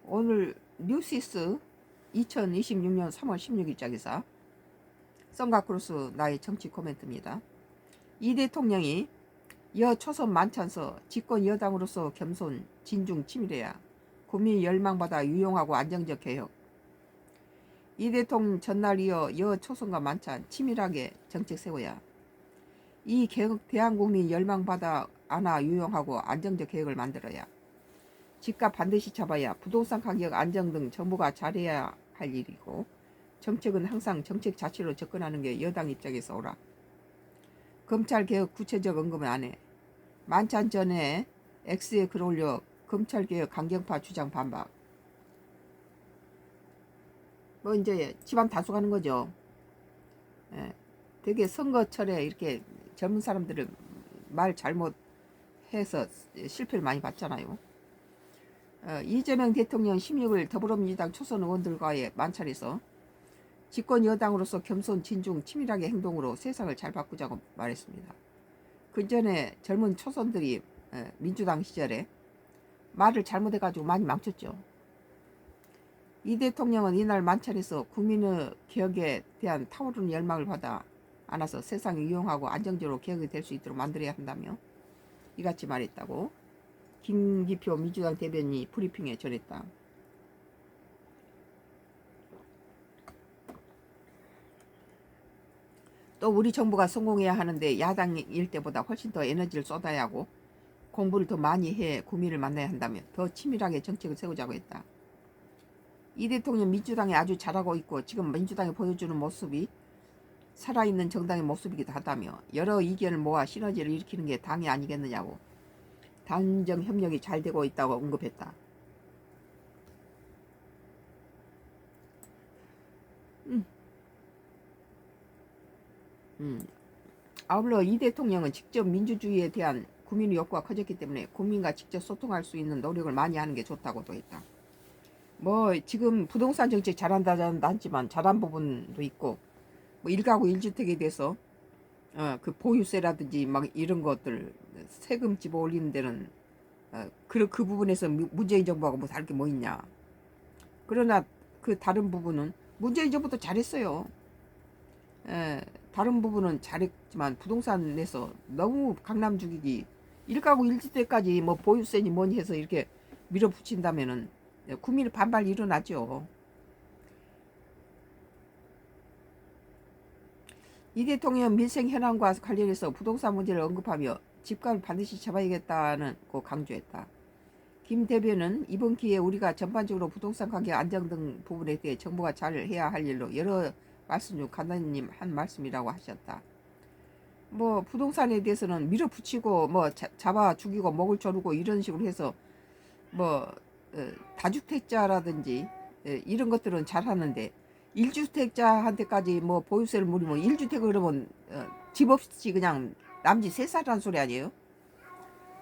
오늘 뉴시스 2026년 3월 16일자 기사 썬가크루스 나의 정치 코멘트입니다. 이 대통령이 여초선 만찬서 집권 여당으로서 겸손 진중 치밀해야 국민 열망받아 유용하고 안정적 개혁. 이 대통령 전날 이어 여초선과 만찬 치밀하게 정책 세워야 이 개혁 대한국민 열망받아 안아 유용하고 안정적 개혁을 만들어야 집값 반드시 잡아야 부동산 가격 안정 등 정부가 잘해야 할 일이고, 정책은 항상 정책 자체로 접근하는 게 여당 입장에서 옳아. 검찰개혁 구체적 언급은 안 해. 만찬 전에 X에 글 올려 검찰개혁 강경파 주장 반박. 뭐 이제 집안 단속하는 거죠. 되게 선거철에 이렇게 젊은 사람들을 말 잘못해서 실패를 많이 봤잖아요. 이재명 대통령 16일 더불어민주당 초선 의원들과의 만찬에서 집권 여당으로서 겸손 진중 치밀하게 행동으로 세상을 잘 바꾸자고 말했습니다. 그 전에 젊은 초선들이 민주당 시절에 말을 잘못해가지고 많이 망쳤죠. 이 대통령은 이날 만찬에서 국민의 개혁에 대한 타오르는 열망을 받아 안아서 세상이 유용하고 안정적으로 개혁이 될 수 있도록 만들어야 한다며 이같이 말했다고 김기표 민주당 대변인이 브리핑에 전했다. 또 우리 정부가 성공해야 하는데 야당일 때보다 훨씬 더 에너지를 쏟아야 하고 공부를 더 많이 해 국민을 만나야 한다며 더 치밀하게 정책을 세우자고 했다. 이 대통령 민주당이 아주 잘하고 있고 지금 민주당이 보여주는 모습이 살아있는 정당의 모습이기도 하다며 여러 이견을 모아 시너지를 일으키는 게 당이 아니겠느냐고 당정 협력이 잘 되고 있다고 언급했다. 아울러 이 대통령은 직접 민주주의에 대한 국민의 욕구가 커졌기 때문에 국민과 직접 소통할 수 있는 노력을 많이 하는 게 좋다고도 했다. 뭐 지금 부동산 정책 잘한다는 하지만 잘한 부분도 있고 뭐 1가구 1주택에 대해서 그 보유세라든지 막 이런 것들 세금 집어 올리는 데는 그 부분에서 문재인 정부하고 뭐 다른 게 뭐 있냐. 그러나 그 다른 부분은 문재인 정부도 잘했어요. 다른 부분은 잘했지만 부동산에서 너무 강남 죽이기 1가구 1주택까지 뭐 보유세니 뭐니 해서 이렇게 밀어붙인다면은 국민의 반발 일어나죠. 이 대통령 민생 현안과 관련해서 부동산 문제를 언급하며 집값을 반드시 잡아야겠다는 거 강조했다. 김 대변은 이번 기회에 우리가 전반적으로 부동산 가격 안정 등 부분에 대해 정부가 잘 해야 할 일로 여러 말씀 중 간단히 한 말씀이라고 하셨다. 뭐 부동산에 대해서는 밀어붙이고 뭐 잡아 죽이고 목을 조르고 이런 식으로 해서 뭐 다주택자라든지 이런 것들은 잘하는데 1주택자한테까지 뭐 보유세를 물으면 1주택을 그러면 집 없이 그냥 남지 세 살이라는 소리 아니에요?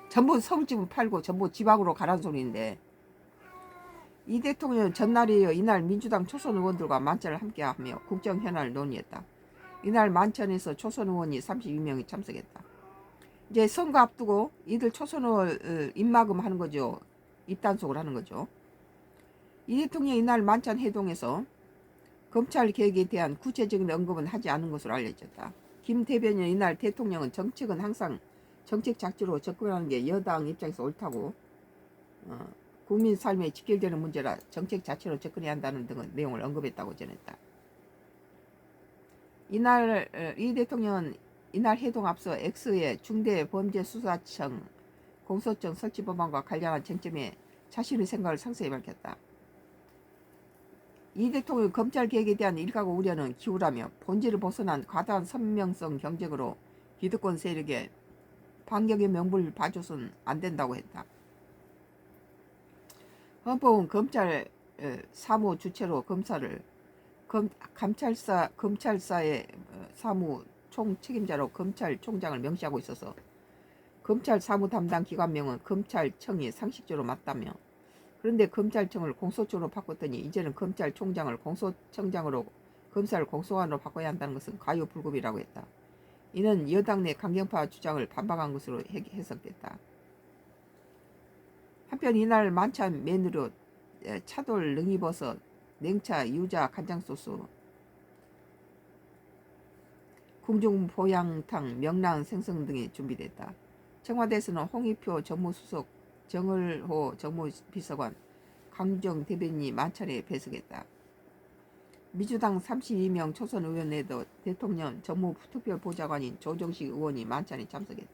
전부 서울집은 팔고 전부 지방으로 가란 소리인데 이 대통령은 전날이어 이날 민주당 초선 의원들과 만찬을 함께하며 국정 현안을 논의했다. 이날 만찬에서 초선 의원이 32명이 참석했다. 이제 선거 앞두고 이들 초선 의원 입막음 하는 거죠. 입단속을 하는 거죠. 이 대통령이 이날 만찬 회동에서 검찰 개혁에 대한 구체적인 언급은 하지 않은 것으로 알려졌다. 김 대변인 이날 대통령은 정책은 항상 정책 자체로 접근하는 게 여당 입장에서 옳다고 국민 삶에 직결되는 문제라 정책 자체로 접근해야 한다는 등의 내용을 언급했다고 전했다. 이날 이 대통령은 이날 회동 앞서 X의 중대범죄수사청 공소청 설치 법안과 관련한 쟁점에 자신의 생각을 상세히 밝혔다. 이 대통령 검찰 개혁에 대한 일가구 우려는 기우라며 본질을 벗어난 과다한 선명성 경쟁으로 기득권 세력에 반격의 명분을 봐줘서는 안 된다고 했다. 헌법은 검찰 사무 주체로 검사를 검찰사의 사무 총책임자로 검찰총장을 명시하고 있어서 검찰 사무 담당 기관명은 검찰청이 상식적으로 맞다며 그런데 검찰청을 공소청으로 바꿨더니 이제는 검찰총장을 공소청장으로 검사를 공소관으로 바꿔야 한다는 것은 과유불급이라고 했다. 이는 여당 내 강경파 주장을 반박한 것으로 해석됐다. 한편 이날 만찬 메뉴로 차돌, 능이버섯, 냉차, 유자, 간장소스, 궁중 보양탕, 명랑 생선 등이 준비됐다. 청와대에서는 홍익표 정무수석, 정을호 정무비서관, 강정 대변인이 만찬에 배석했다. 민주당 32명 초선 의원에도 대통령 정무특별보좌관인 조정식 의원이 만찬에 참석했다.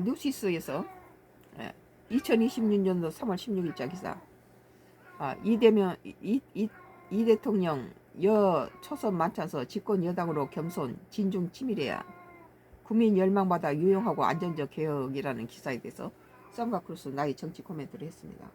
뉴시스에서 2026년도 3월 16일자 기사. 이 대통령 여 초선 만찬서 집권 여당으로 겸손 진중 치밀해야 국민 열망받아 유용하고 안전적 개혁이라는 기사에 대해서 썸과 크루스 나의 정치 코멘트를 했습니다.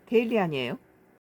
데일리 아니에요?